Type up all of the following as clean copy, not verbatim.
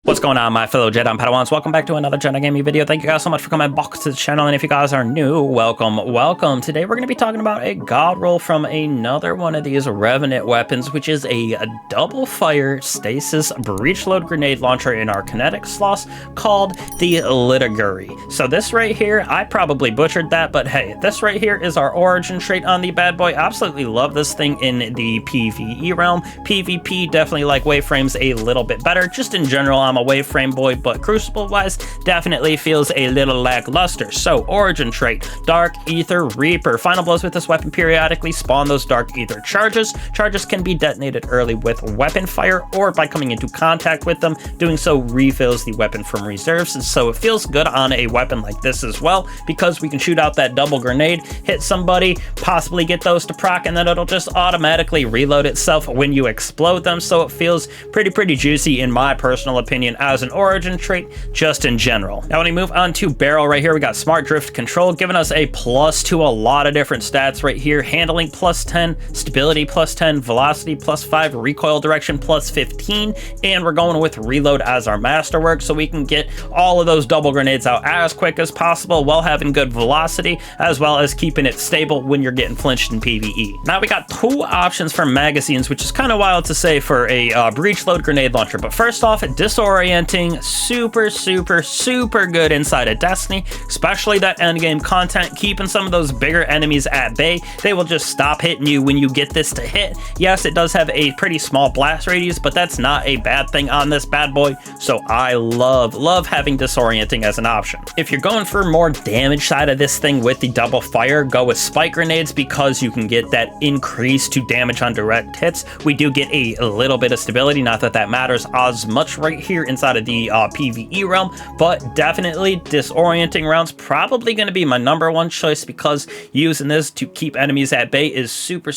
What's going on, my fellow Jedi and Padawans? Welcome back to another Jedi gaming video. Thank you guys so much for coming back to the channel, and if you guys are new, welcome. Today we're going to be talking about a god roll from another one of these Revenant weapons, which is a double fire Stasis breech-load grenade launcher in our kinetic slots called the Liturgy. So this right here, I probably butchered that, but hey, this right here is our origin trait on the bad boy. Absolutely love this thing in the PvE realm. PvP, definitely like waveframes a little bit better. Just in general, I'm a waveframe boy, but Crucible wise definitely feels a little lackluster. So origin trait, Dark Ether Reaper. Final blows with this weapon periodically spawn those Dark Ether charges. Charges can be detonated early with weapon fire or by coming into contact with them. Doing so refills the weapon from reserves, and so it feels good on a weapon like this as well, because we can shoot out that double grenade, hit somebody, possibly get those to proc, and then it'll just automatically reload itself when you explode them. So it feels pretty juicy in my personal opinion as an origin trait, just in general. Now when we move on to barrel right here, we got smart drift control, giving us a plus to a lot of different stats right here. Handling plus 10, stability plus 10, velocity plus 5, recoil direction plus 15, and we're going with reload as our masterwork, so we can get all of those double grenades out as quick as possible while having good velocity, as well as keeping it stable when you're getting flinched in PvE. Now we got two options for magazines, which is kind of wild to say for a breech load grenade launcher, but first off, disorienting, super good inside of Destiny, especially that endgame content, keeping some of those bigger enemies at bay. They will just stop hitting you when you get this to hit. Yes, it does have a pretty small blast radius, but that's not a bad thing on this bad boy, so I love having disorienting as an option. If you're going for more damage side of this thing with the double fire, go with spike grenades, because you can get that increase to damage on direct hits. We do get a little bit of stability, not that that matters as much right here inside of the PvE realm, but definitely disorienting rounds probably going to be my #1 choice, because using this to keep enemies at bay is super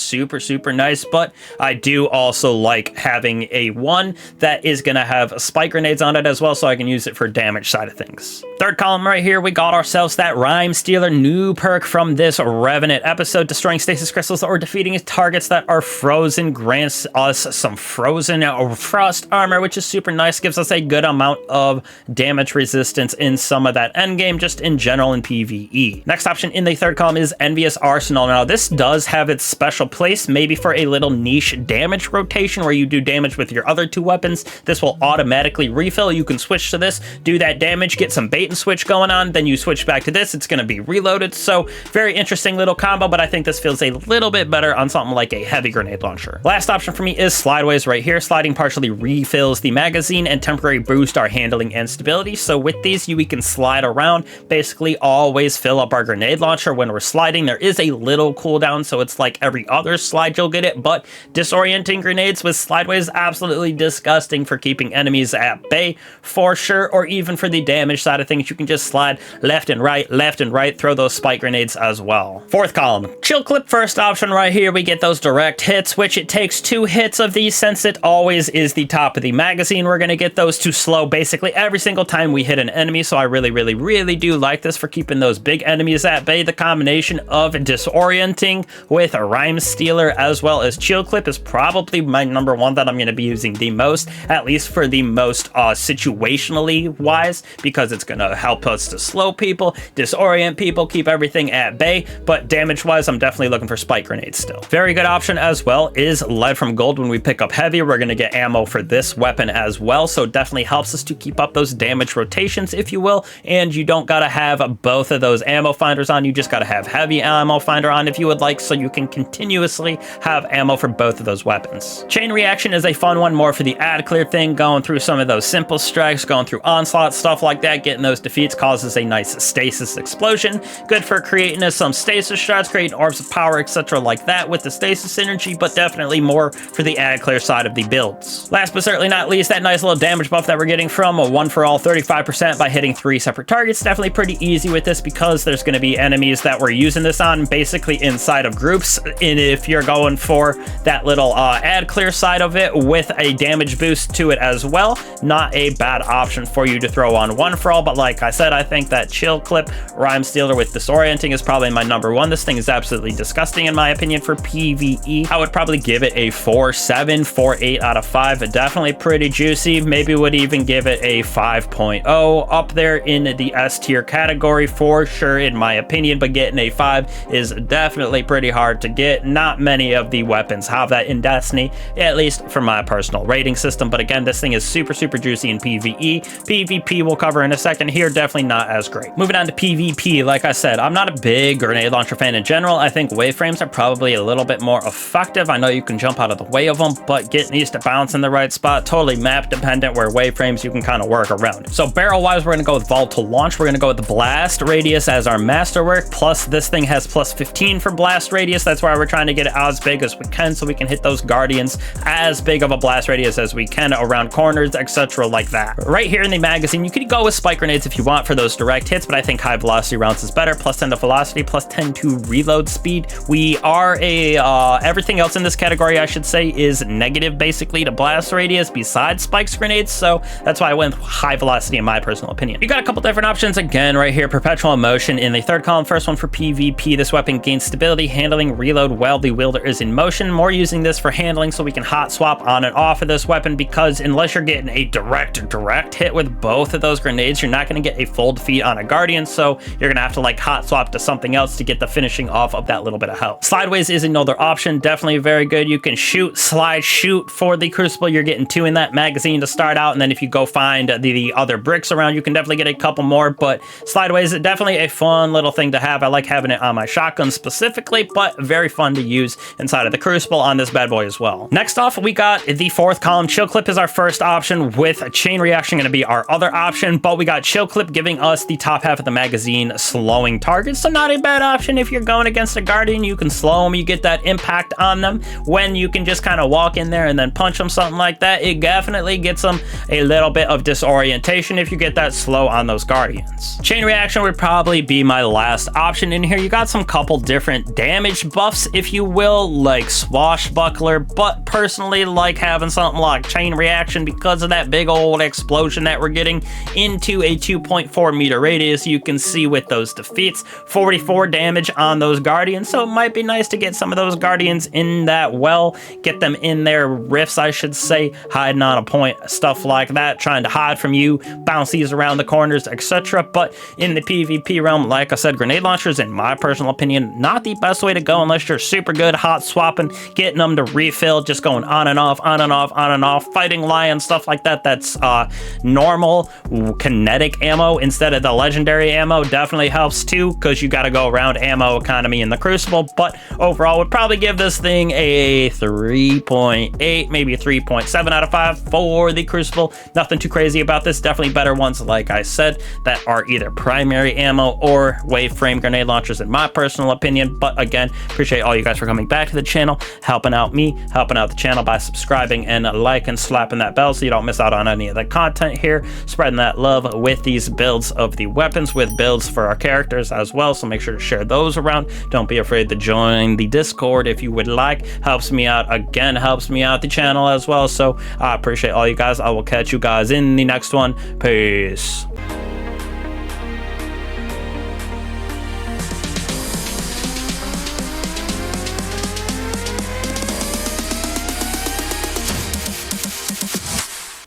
nice. But I do also like having a one that is going to have spike grenades on it as well, so I can use it for damage side of things. Third column right here, we got ourselves that Rhyme Stealer new perk from this Revenant episode. Destroying stasis crystals or defeating targets that are frozen grants us some frozen frost armor, which is super nice. Gives us a good amount of damage resistance in some of that endgame, just in general in PvE. Next option in the third column is Envious Arsenal. Now this does have its special place, maybe for a little niche damage rotation where you do damage with your other two weapons. This will automatically refill. You can switch to this, do that damage, get some bait and switch going on, then you switch back to this, it's going to be reloaded. So very interesting little combo, but I think this feels a little bit better on something like a heavy grenade launcher. Last option for me is Slideways right here. Sliding partially refills the magazine and temporary boost our handling and stability. So with these, we can slide around, basically always fill up our grenade launcher when we're sliding. There is a little cooldown, so it's like every other slide you'll get it, but disorienting grenades with Slideways, absolutely disgusting for keeping enemies at bay for sure, or even for the damage side of things. You can just slide left and right, throw those spike grenades as well. Fourth column, chill clip. First option right here, we get those direct hits, which it takes 2 hits of these, since it always is the top of the magazine. We're going to get those to slow basically every single time we hit an enemy, so I really do like this for keeping those big enemies at bay. The combination of disorienting with a Rhyme Stealer as well as chill clip is probably my #1 that I'm going to be using the most, at least for the most situationally wise, because it's going to help us to slow people, disorient people, keep everything at bay. But damage wise, I'm definitely looking for spike grenades still. Very good option as well is Lead from Gold. When we pick up heavy, we're going to get ammo for this weapon as well, so definitely helps us to keep up those damage rotations, if you will. And you don't gotta have both of those ammo finders on, you just gotta have heavy ammo finder on if you would like, so you can continuously have ammo for both of those weapons. Chain Reaction is a fun one, more for the ad clear thing, going through some of those simple strikes, going through onslaught, stuff like that. Getting those defeats causes a nice stasis explosion. Good for creating some stasis strats, creating orbs of power, etc. like that with the stasis energy, but definitely more for the ad clear side of the builds. Last but certainly not least, that nice little damage buff that we're getting from a 1 for all 35% by hitting 3 separate targets. Definitely pretty easy with this, because there's going to be enemies that we're using this on basically inside of groups, and if you're going for that little ad clear side of it with a damage boost to it as well, not a bad option for you to throw on 1 for all. But like I said, I think that chill clip Rhyme Stealer with disorienting is probably my #1. This thing is absolutely disgusting in my opinion for PvE. I would probably give it a 4.7, 4.8 out of 5. Definitely pretty juicy. Maybe would even give it a 5.0, up there in the S tier category for sure, in my opinion. But getting a 5 is definitely pretty hard to get. Not many of the weapons have that in Destiny, at least for my personal rating system. But again, this thing is super juicy in PvE. PvP we'll cover in a second here, definitely not as great. Moving on to PvP, like I said, I'm not a big grenade launcher fan in general. I think wave frames are probably a little bit more effective. I know you can jump out of the way of them, but getting these to bounce in the right spot, totally map dependent, where wave frames you can kind of work around. So barrel wise, we're going to go with volatile launch. We're going to go with the blast radius as our masterwork, plus this thing has plus 15 for blast radius. That's why we're trying to get it as big as we can, so we can hit those guardians as big of a blast radius as we can around corners, etc. like that. Right here in the magazine, you could go with spike grenades if you want for those direct hits, but I think high velocity rounds is better. Plus 10 to velocity, plus 10 to reload speed. We are everything else in this category, I should say, is negative basically to blast radius besides spikes grenades, so that's why I went with high velocity in my personal opinion. You got a couple different options again right here. Perpetual motion in the third column. First one for PvP. This weapon gains stability, handling, reload while the wielder is in motion. More using this for handling, so we can hot swap on and off of this weapon, because unless you're getting a direct hit with both of those grenades, you're not going to get a full defeat on a guardian, so you're gonna have to like hot swap to something else to get the finishing off of that little bit of health. Sideways is another option, definitely very good. You can shoot, slide, shoot for the crucible. You're getting 2 in that magazine to start out, and then if you go find the other bricks around, you can definitely get a couple more. But sideways is definitely a fun little thing to have. I like having it on my shotgun specifically, but very fun to use inside of the crucible on this bad boy as well. Next off, we got the fourth column. Chill clip is our first option, with a chain reaction going to be our other option, but we got chill clip giving us the top half of the magazine slowing targets, so not a bad option if you're going against a guardian. You can slow them, you get that impact on them when you can just kind of walk in there and then punch them, something like that. It definitely gets them a little bit of disorientation if you get that slow on those guardians. Chain reaction would probably be my last option in here. You got some couple different damage buffs, if you will, like swashbuckler, but personally like having something like chain reaction because of that big old explosion that we're getting into a 2.4 meter radius. You can see with those defeats, 44 damage on those guardians, so it might be nice to get some of those guardians in that well, get them in their rifts, I should say, hiding on a point, stuff like that, trying to hide from you, bounce these around the corners, etc. But in the PvP realm, like I said, grenade launchers, in my personal opinion, not the best way to go unless you're super good hot swapping, getting them to refill, just going on and off, on and off, on and off, fighting lions, stuff like that. That's normal kinetic ammo instead of the legendary ammo. Definitely helps too, because you got to go around ammo economy in the crucible. But overall, would probably give this thing a 3.8, maybe a 3.7 out of 5 for the crucible. Nothing too crazy about this. Definitely better ones, like I said, that are either primary ammo or wave frame grenade launchers, in my personal opinion. But again, appreciate all you guys for coming back to the channel, helping out me, helping out the channel by subscribing and liking, slapping that bell so you don't miss out on any of the content here, spreading that love with these builds of the weapons, with builds for our characters as well. So make sure to share those around. Don't be afraid to join the Discord if you would like. Helps me out, again, helps me out the channel as well. So I appreciate all you guys. I will catch you guys in the next one. Peace.